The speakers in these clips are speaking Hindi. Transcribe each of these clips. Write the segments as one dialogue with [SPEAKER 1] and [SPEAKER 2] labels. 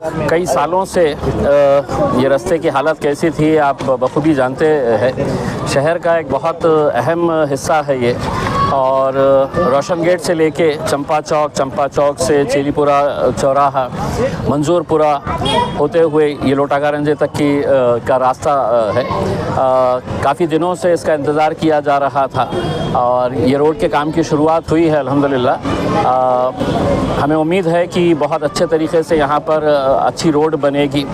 [SPEAKER 1] कई सालों से ये रास्ते की हालत कैसी थी आप बखूबी जानते हैं। शहर का एक बहुत अहम हिस्सा है ये, और रोशन गेट से लेके चंपा चौक से चेलीपुरा चौराहा, मंजूरपुरा होते हुए ये लोटाकारंजे तक की का रास्ता है। काफ़ी दिनों से इसका इंतज़ार किया जा रहा था और ये रोड के काम की शुरुआत हुई है अल्हम्दुलिल्लाह। हमें उम्मीद है कि बहुत अच्छे तरीके से यहाँ पर अच्छी रोड बनेगी।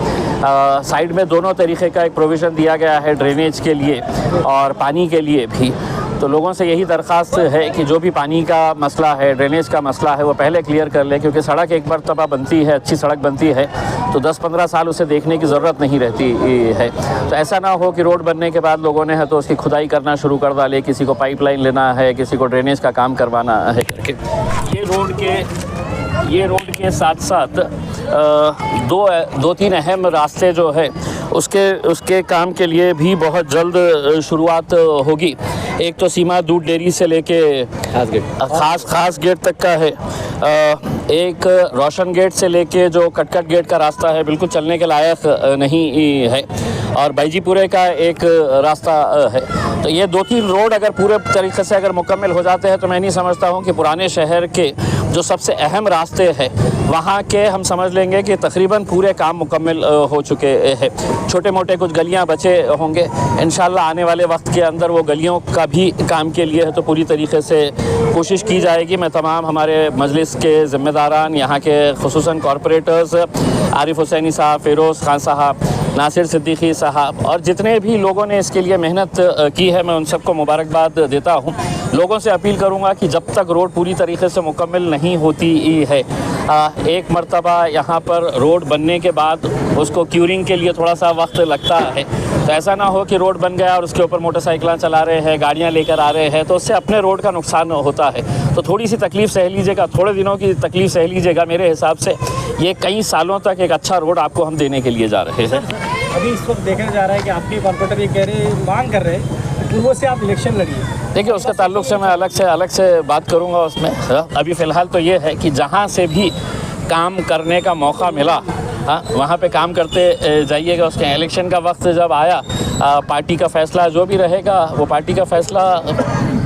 [SPEAKER 1] साइड में दोनों तरीके का एक प्रोविज़न दिया गया है, ड्रेनेज के लिए और पानी के लिए भी। तो लोगों से यही दरख्वास्त है कि जो भी पानी का मसला है, ड्रेनेज का मसला है, वो पहले क्लियर कर ले, क्योंकि सड़क एक मरतबा बनती है, अच्छी सड़क बनती है तो 10-15 साल उसे देखने की ज़रूरत नहीं रहती है। तो ऐसा ना हो कि रोड बनने के बाद लोगों ने है तो उसकी खुदाई करना शुरू कर डाले, किसी को पाइपलाइन लेना है, किसी को ड्रेनेज का काम करवाना है करके। ये रोड के साथ साथ दो तीन अहम रास्ते जो है उसके काम के लिए भी बहुत जल्द शुरुआत होगी। एक तो सीमा दूध डेयरी से लेके खास गेट तक का है। एक रोशन गेट से लेके जो कटकट गेट का रास्ता है बिल्कुल चलने के लायक नहीं है, और बैजीपुरे का एक रास्ता है। तो ये 2-3 रोड अगर पूरे तरीके से अगर मुकम्मल हो जाते हैं तो मैं नहीं समझता हूँ कि पुराने शहर के जो सबसे अहम रास्ते हैं वहाँ के हम समझ लेंगे कि तकरीबन पूरे काम मुकम्मल हो चुके हैं। छोटे मोटे कुछ गलियाँ बचे होंगे, इंशाल्लाह आने वाले वक्त के अंदर वो गलियों का भी काम के लिए है तो पूरी तरीके से कोशिश की जाएगी। मैं तमाम हमारे मजलिस के ज़िम्मेदारान, यहाँ के खुसूसन कॉरपोरेटर्स, आरिफ हुसैनी साहब, फ़िरोज़ खान साहब, नासिर सिद्दीकी साहब और जितने भी लोगों ने इसके लिए मेहनत की है, मैं उन सबको मुबारकबाद देता हूँ। लोगों से अपील करूँगा कि जब तक रोड पूरी तरीके से मुकम्मल नहीं होती है, एक मरतबा यहाँ पर रोड बनने के बाद उसको क्यूरिंग के लिए थोड़ा सा वक्त लगता है, तो ऐसा ना हो कि रोड बन गया और उसके ऊपर मोटरसाइकिलें चला रहे हैं, गाड़ियाँ लेकर आ रहे हैं, तो उससे अपने रोड का नुकसान होता है। तो थोड़ी सी तकलीफ़ सह लीजिएगा, थोड़े दिनों की तकलीफ़ सह लीजिएगा। मेरे हिसाब से ये कई सालों तक एक अच्छा रोड आपको हम देने के लिए जा रहे हैं।
[SPEAKER 2] अभी इस वक्त देखा जा रहा है कि आपके कॉर्पोरेटर ये कह रहे, मांग कर रहे हैं कि वो से आप इलेक्शन लड़िए।
[SPEAKER 1] देखिए, उसके ताल्लुक से मैं अलग से बात करूंगा उसमें। अभी फ़िलहाल तो ये है कि जहाँ से भी काम करने का मौका मिला वहाँ पे काम करते जाइएगा। उसके इलेक्शन का वक्त जब आया, पार्टी का फ़ैसला जो भी रहेगा, वो पार्टी का फ़ैसला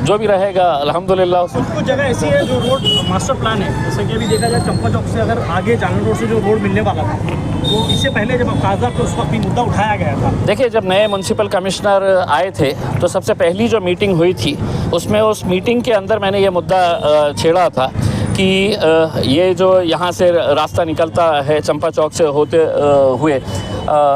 [SPEAKER 1] जो भी रहेगा अल्हम्दुलिल्लाह।
[SPEAKER 2] कुछ जगह ऐसी है जो रोड मास्टर प्लान है, जैसे कि अभी देखा जाए चंपा चौक से अगर आगे जालना रोड से जो रोड मिलने वाला था, तो इससे पहले जब कागजात तो उस वक्त भी मुद्दा उठाया गया था।
[SPEAKER 1] देखिए, जब नए म्युनिसिपल कमिश्नर आए थे तो सबसे पहली जो मीटिंग हुई थी उसमें उस मीटिंग के अंदर मैंने ये मुद्दा छेड़ा था कि ये जो यहाँ से रास्ता निकलता है चंपा चौक से होते हुए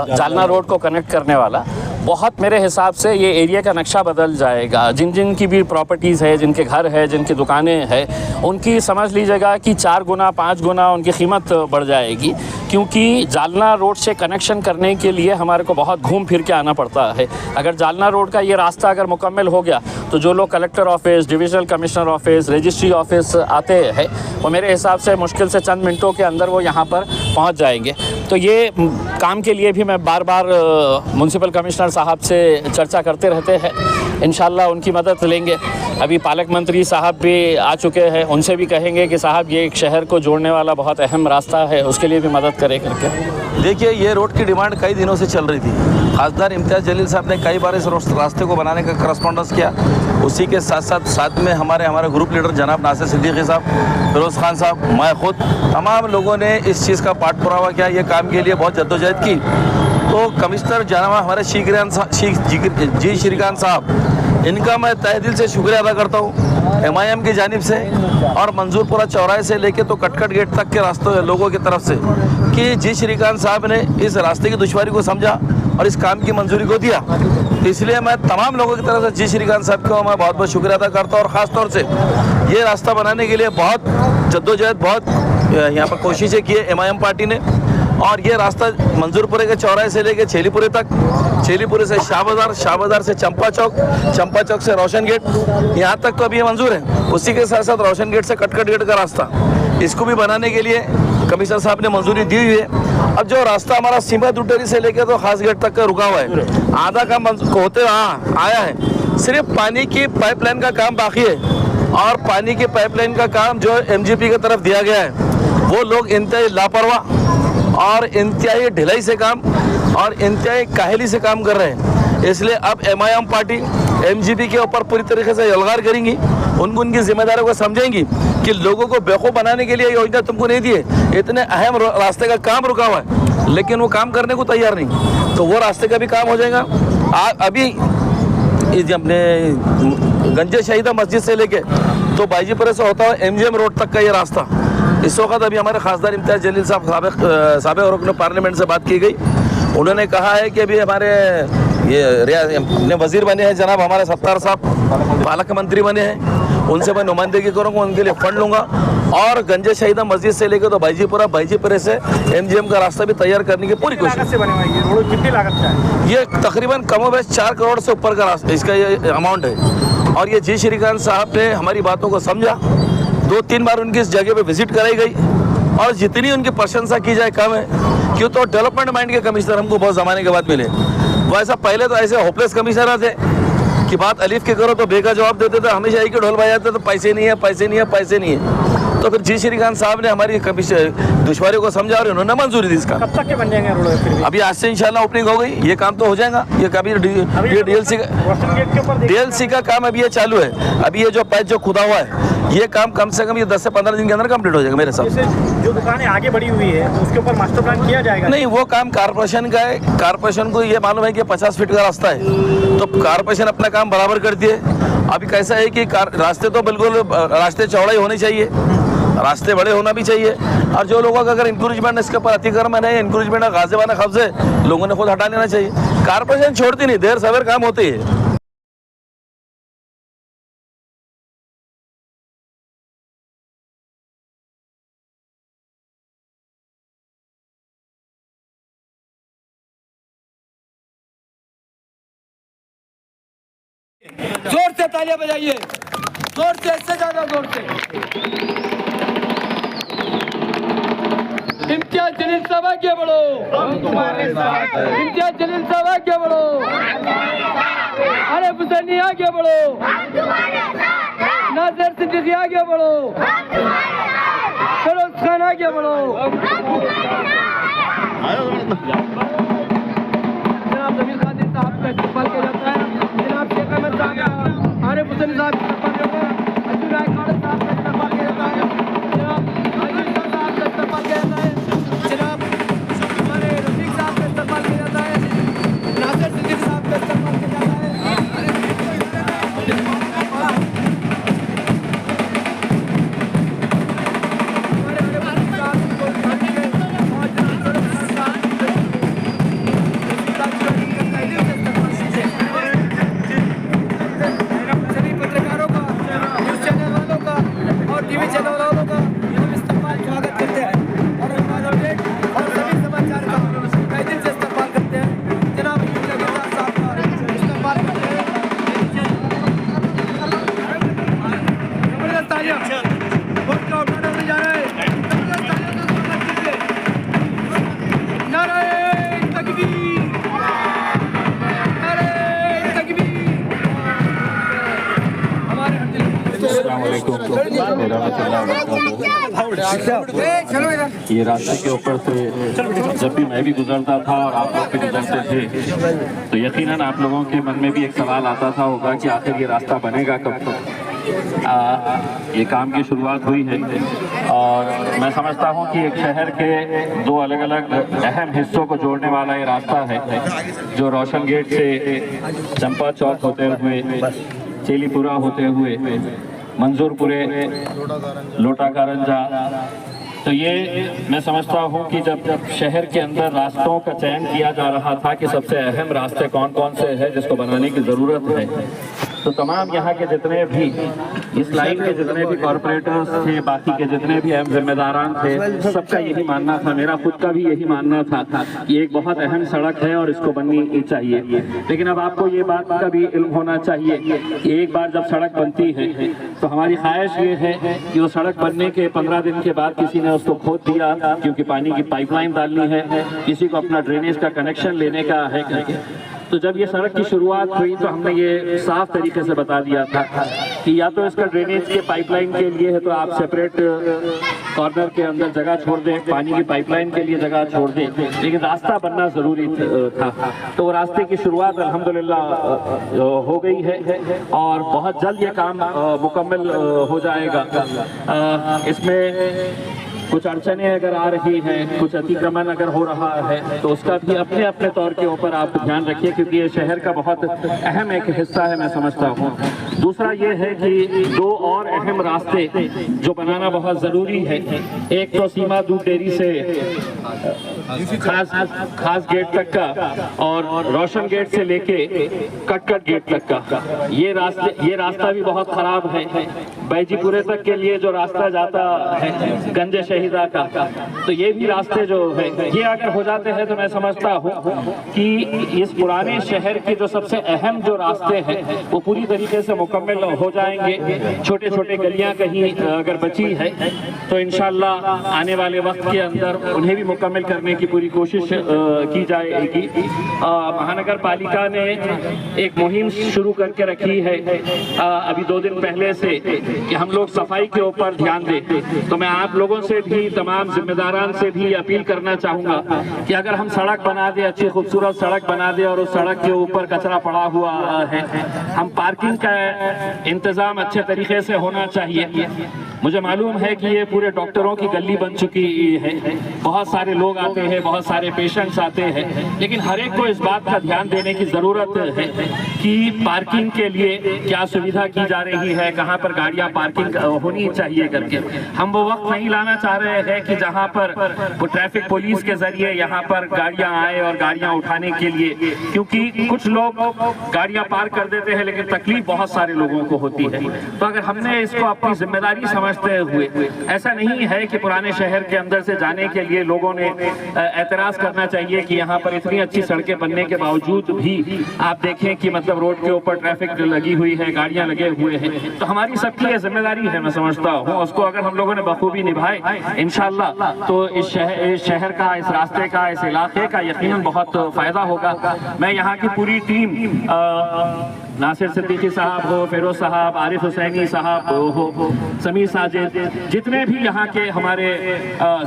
[SPEAKER 1] जालना रोड को कनेक्ट करने वाला, बहुत मेरे हिसाब से ये एरिया का नक्शा बदल जाएगा। जिन की भी प्रॉपर्टीज़ है, जिनके घर है, जिनकी दुकानें हैं, उनकी समझ लीजिएगा कि 4 गुना 5 गुना उनकी कीमत बढ़ जाएगी, क्योंकि जालना रोड से कनेक्शन करने के लिए हमारे को बहुत घूम फिर के आना पड़ता है। अगर जालना रोड का ये रास्ता अगर मुकम्मल हो गया तो जो लोग collector office, divisional commissioner office, registry office आते हैं, वो मेरे हिसाब से मुश्किल से चंद मिनटों के अंदर वो यहाँ पर पहुँच जाएंगे। तो ये काम के लिए भी मैं बार बार म्युनिसिपल कमिश्नर साहब से चर्चा करते रहते हैं, इंशाल्लाह उनकी मदद लेंगे। अभी पालक मंत्री साहब भी आ चुके हैं, उनसे भी कहेंगे कि साहब ये एक शहर को जोड़ने वाला बहुत अहम रास्ता है, उसके लिए भी मदद करें करके।
[SPEAKER 3] देखिए, ये रोड की डिमांड कई दिनों से चल रही थी। खासदार इम्तियाज़ जलील साहब ने कई बार इस रास्ते को बनाने का करस्पॉन्डेंस किया। उसी के साथ में हमारे ग्रुप लीडर जनाब नासिर सिद्दीकी साहब, फ़िरोज़ खान साहब, मैं खुद, तमाम लोगों ने इस चीज़ का पाठ पुरावा किया, ये काम के लिए बहुत जद्दोजहद की। तो कमिश्नर जनाब हमारे जी श्रीकांत साहब, इनका मैं तहे दिल से शुक्रिया अदा करता हूँ MIM की जानिब से और मंजूरपुरा चौराहे से लेके तो कटकट गेट तक के रास्तों लोगों की तरफ से, कि जी श्रीकांत साहब ने इस रास्ते की दुश्वारी को समझा और इस काम की मंजूरी को दिया। इसलिए मैं तमाम लोगों की तरफ से जी श्रीकांत साहब को मैं बहुत बहुत शुक्रिया अदा करता हूँ। और ख़ास तौर से ये रास्ता बनाने के लिए बहुत जद्दोजहद, बहुत यहाँ पर कोशिशें की है MIM पार्टी ने, और ये रास्ता मंजूरपुरे के चौराहे से लेके छेलीपुरे तक, छेलीपुरे से शाह बाजार से चंपा चौक से रोशन गेट, यहाँ तक तो अभी ये मंजूर है। उसी के साथ साथ रोशन गेट से कटकट गेट का रास्ता, इसको भी बनाने के लिए कमिश्नर साहब ने मंजूरी दी हुई है। अब जो रास्ता हमारा सीमा दुटेरी से लेके तो खास गेट तक का रुका हुआ है, आधा काम होते आया है, सिर्फ पानी की पाइपलाइन का काम बाकी है। और पानी की पाइपलाइन का काम जो MGP की तरफ दिया गया है, वो लोग इंतहाई लापरवाह और इंतहाई ढिलाई से काम और इंतहाई काहली से काम कर रहे हैं। इसलिए अब MIM पार्टी MGP के ऊपर पूरी तरीके से यलगार करेंगी, उनको उनकी जिम्मेदारियों को समझेंगी कि लोगों को बेवकूफ़ बनाने के लिए योजना तुमको नहीं दिए, इतने अहम रास्ते का काम रुका हुआ है लेकिन वो काम करने को तैयार नहीं, तो वो रास्ते का भी काम हो जाएगा। अभी अपने गंजे शहीदा मस्जिद से लेके तो बाईजीपुरे से होता है MGM रोड तक का ये रास्ता, इस वक्त अभी हमारे खासदार इम्तियाज़ जलील साहब साबिक़ रुकन पार्लियामेंट से बात की गई। उन्होंने कहा है कि अभी हमारे ये वजीर बने हैं जनाब हमारे सत्तार साहब, पालक मंत्री बने हैं, उनसे मैं नुमाइंदगी करूँगा, उनके लिए फंड लूँगा और गंजे शहीदा मस्जिद से लेकर तो बाईजीपुरे से MGM का रास्ता भी तैयार करने की पूरी कोशिश।
[SPEAKER 2] लागत से बने हुए ये रोड कितनी लागत का है?
[SPEAKER 3] ये तकरीबन कमोबेश 4 करोड़ से ऊपर का रास्ता इसका ये अमाउंट है। और ये जी श्रीकांत साहब ने हमारी बातों को समझा, 2-3 बार उनकी इस जगह पे विजिट कराई गई और जितनी उनकी प्रशंसा की जाए कम है। क्यों तो डेवलपमेंट माइंड के कमिश्नर हमको बहुत ज़माने के बाद मिले। वो ऐसा पहले तो ऐसे होपलेस कमिश्नर थे कि बात अलीफ के करो तो बे का जवाब देते थे, हमेशा एक ही ढोल बजाते तो पैसे नहीं है, पैसे नहीं है, पैसे नहीं है। तो फिर जी श्रीकांत साहब ने हमारी दुश्वारियों को समझा और उन्होंने मंजूरी दी इसका।
[SPEAKER 2] कब तक के बन जाएंगे रोड? फिर
[SPEAKER 3] अभी आज से इंशाल्लाह ओपनिंग हो गई, ये काम तो हो जाएगा। ये कभी DLC का काम अभी ये चालू है। अभी ये जो पैच जो खुदा हुआ है ये काम कम से कम ये 10 से 15 दिन के अंदर कंप्लीट हो जाएगा मेरे हिसाब से।
[SPEAKER 2] जो दुकानें आगे बढ़ी हुई है तो उसके ऊपर मास्टर प्लान किया जाएगा?
[SPEAKER 3] नहीं, वो काम कारपोरेशन का है। कारपोरेशन को ये मालूम है कि 50 फीट का रास्ता है तो कारपोरेशन अपना काम बराबर करती है। अभी कैसा है कि रास्ते तो बिल्कुल रास्ते चौड़े होने चाहिए, रास्ते बड़े होना भी चाहिए और जो लोगों का अगर इंक्रोचमेंट इसके ऊपर अतिक्रमण है, इंक्रोचमेंट गाजिबाना कब्जे लोगों ने खुद हटा लेना चाहिए। कारपोरेशन छोड़ती नहीं, देर सवेर काम होती है।
[SPEAKER 4] जोर से तालियां बजाइए, जोर से, इससे ज्यादा जोर से। इम्तियाज जलील साहब आगे बढ़ो, इम्तियाज जलील साहब आगे बढ़ो, अरे हुसैनी आगे बढ़ो, नाज़िर सिद्दीकी आगे बढ़ो, फिरोज खान आगे बढ़ो। जनाब जमील खादिर साहब का इस्तेमाल किया जाता है। जनाब शेख अहमद साहब, आरिफ हुसैन साहब का इस्तेमाल किया जाता है। अब्दुल राय खान साहब का इस्तेमाल किया जाता है। जनाब अजीज साहब का इस्तेमाल किया जाता है। जनाब हमारे रफीक साहब का इस्तेमाल किया जाता है। नाज़िर सिद्दीकी साहब का इस्तेमाल किया जाता है।
[SPEAKER 1] ये रास्ते के ऊपर से जब भी मैं भी गुजरता था और आप लोग भी गुजरते थे तो यकीनन आप लोगों के मन में भी एक सवाल आता था होगा कि आखिर ये रास्ता बनेगा कब तक। ये काम की शुरुआत हुई है और मैं समझता हूँ कि एक शहर के 2 अलग अलग अहम हिस्सों को जोड़ने वाला ये रास्ता है जो रोशन गेट से चंपा चौक होते हुए, चेलीपुरा होते हुए, मंजूरपुरे, लोटा कारंजा। तो ये मैं समझता हूँ कि जब शहर के अंदर रास्तों का चयन किया जा रहा था कि सबसे अहम रास्ते कौन कौन से हैं जिसको बनाने की ज़रूरत है, तो तमाम यहाँ के जितने भी इस लाइन के जितने भी कॉरपोरेटर्स थे, बाकी के जितने भी अहम जिम्मेदारान थे, सबका यही मानना था, मेरा खुद का भी यही मानना था कि एक बहुत अहम सड़क है और इसको बननी चाहिए। लेकिन अब आपको ये बात का भी इल्म होना चाहिए कि एक बार जब सड़क बनती है तो हमारी ख्वाहिश ये है कि वो सड़क बनने के 15 दिन के बाद किसी ने उसको खोद दिया क्योंकि पानी की पाइपलाइन डालनी है, किसी को अपना ड्रेनेज का कनेक्शन लेने का है, तो जब ये सड़क की शुरुआत हुई तो हमने ये साफ तरीके से बता दिया था कि या तो इसका ड्रेनेज के पाइपलाइन के लिए है तो आप सेपरेट कॉर्नर के अंदर जगह छोड़ दें, पानी की पाइपलाइन के लिए जगह छोड़ दें, लेकिन रास्ता बनना ज़रूरी था। तो वो रास्ते की शुरुआत अल्हम्दुलिल्लाह हो गई है और बहुत जल्द ये काम मुकम्मल हो जाएगा। इसमें कुछ अड़चने अगर आ रही हैं, कुछ अतिक्रमण अगर हो रहा है तो उसका भी अपने अपने तौर के ऊपर आप ध्यान रखिए, क्योंकि ये शहर का बहुत अहम एक हिस्सा है, मैं समझता हूँ। दूसरा ये है कि दो और अहम रास्ते जो बनाना बहुत ज़रूरी है। एक तो सीमा दूध डेयरी से खास गेट तक का और रोशन गेट से लेके कटकट गेट तक का ये रास्ता भी बहुत ख़राब है। बैजीपुरे तक के लिए जो रास्ता जाता है गंज शहीदा का, तो ये भी रास्ते जो है ये अगर हो जाते हैं तो मैं समझता हूँ कि इस पुराने शहर के जो सबसे अहम जो रास्ते हैं वो पूरी तरीके से मुकम्मल हो जाएंगे। छोटे छोटे गलियाँ कहीं अगर बची है तो इंशाल्लाह आने वाले वक्त के अंदर उन्हें भी मुकम्मल करने की पूरी कोशिश की जाएगी। महानगर पालिका ने एक मुहिम शुरू करके रखी है अभी 2 दिन पहले से कि हम लोग सफाई के ऊपर ध्यान दें। तो मैं आप लोगों से भी, तमाम जिम्मेदारान से भी अपील करना चाहूँगा कि अगर हम सड़क बना दें, अच्छी खूबसूरत सड़क बना दें और उस सड़क के ऊपर कचरा पड़ा हुआ है, हम पार्किंग का इंतज़ाम अच्छे तरीके से होना चाहिए। मुझे मालूम है कि ये पूरे डॉक्टरों की गली बन चुकी है, बहुत सारे लोग आते हैं, बहुत सारे पेशेंट्स आते हैं, लेकिन हर एक को इस बात का ध्यान देने की ज़रूरत है कि पार्किंग के लिए क्या सुविधा की जा रही है, कहाँ पर गाड़ियाँ पार्किंग होनी चाहिए करके। हम वो वक्त नहीं लाना चाह रहे हैं कि जहाँ पर वो ट्रैफिक पुलिस के जरिए यहाँ पर गाड़ियाँ आए और गाड़ियाँ उठाने के लिए, क्योंकि कुछ लोग गाड़ियाँ पार्क कर देते हैं लेकिन तकलीफ बहुत सारे लोगों को होती है। तो अगर हमने इसको अपनी जिम्मेदारी समझते हुए, ऐसा नहीं है कि पुराने शहर के अंदर से जाने के लिए लोगों ने एतराज़ करना चाहिए कि यहाँ पर इतनी अच्छी सड़कें बनने के बावजूद भी आप देखें कि मतलब रोड के ऊपर ट्रैफिक लगी हुई है, गाड़ियाँ लगे हुए हैं। तो हमारी सबकी ये जिम्मेदारी है, मैं समझता हूँ, उसको अगर हम लोगों ने बखूबी निभाए इंशाल्लाह तो इस शहर का, इस रास्ते का, इस इलाके का यकीनन बहुत फ़ायदा होगा। मैं यहाँ की पूरी टीम, नासिर सिद्दीकी साहब हो, फिरोज साहब, आरिफ हुसैनी साहब हो, समीर साजिद, जितने भी यहाँ के हमारे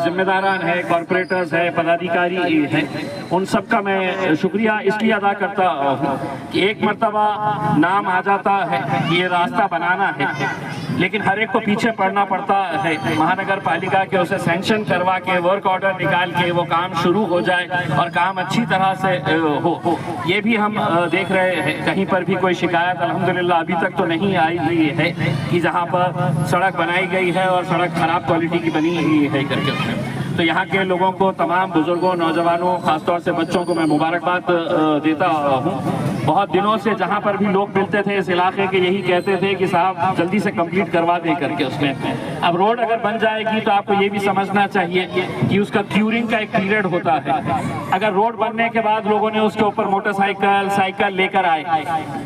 [SPEAKER 1] जिम्मेदारान हैं, कॉरपोरेटर्स हैं, पदाधिकारी हैं, उन सब का मैं शुक्रिया इसलिए अदा करता हूँ कि एक मर्तबा नाम आ जाता है कि ये रास्ता बनाना है, लेकिन हर एक को पीछे पड़ना पड़ता है महानगर पालिका के, उसे सैंक्शन करवा के, वर्क ऑर्डर निकाल के वो काम शुरू हो जाए और काम अच्छी तरह से हो। ये भी हम देख रहे हैं, कहीं पर भी कोई शिकायत अल्हम्दुलिल्लाह अभी तक तो नहीं आई हुई है कि जहाँ पर सड़क बनाई गई है और सड़क खराब क्वालिटी की बनी हुई है करके उसमें। तो यहाँ के लोगों को, तमाम बुजुर्गों, नौजवानों, खासतौर से बच्चों को मैं मुबारकबाद देता हूँ। बहुत दिनों से जहाँ पर भी लोग मिलते थे इस इलाके के, यही कहते थे कि साहब जल्दी से कंप्लीट करवा दें करके उसमें। अब रोड अगर बन जाएगी तो आपको ये भी समझना चाहिए कि उसका क्यूरिंग का एक पीरियड होता है। अगर रोड बनने के बाद लोगों ने उसके ऊपर मोटरसाइकिल, साइकिल लेकर आए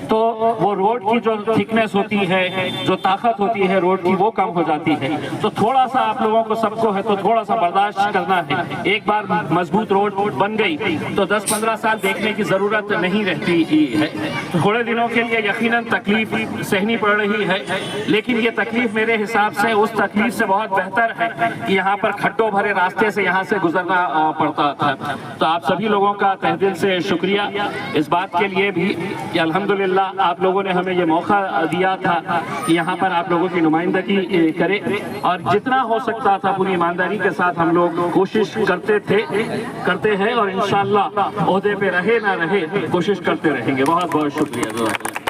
[SPEAKER 1] तो वो रोड की जो थिकनेस होती है, जो ताकत होती है रोड की, वो कम हो जाती है। तो थोड़ा सा आप लोगों को, सबको है तो थोड़ा सा बर्दाश्त करना है। एक बार मजबूत रोड बन गई तो 10-15 साल देखने की जरूरत नहीं रहती है। थोड़े दिनों के लिए यकीनन तकलीफ सहनी पड़ रही है, लेकिन ये तकलीफ मेरे हिसाब से उस तकलीफ से बहुत बेहतर है कि यहाँ पर खड्डों भरे रास्ते से यहाँ से गुजरना पड़ता था। तो आप सभी लोगों का तहे दिल से शुक्रिया इस बात के लिए भी कि अल्हम्दुलिल्लाह आप लोगों ने हमें ये मौका दिया था कि यहाँ पर आप लोगों की नुमाइंदगी करें, और जितना हो सकता था पूरी ईमानदारी के साथ हम लोग कोशिश करते हैं और इंशाअल्लाह ओहदे पे रहे ना रहे कोशिश करते रहेंगे। बहुत बहुत शुक्रिया।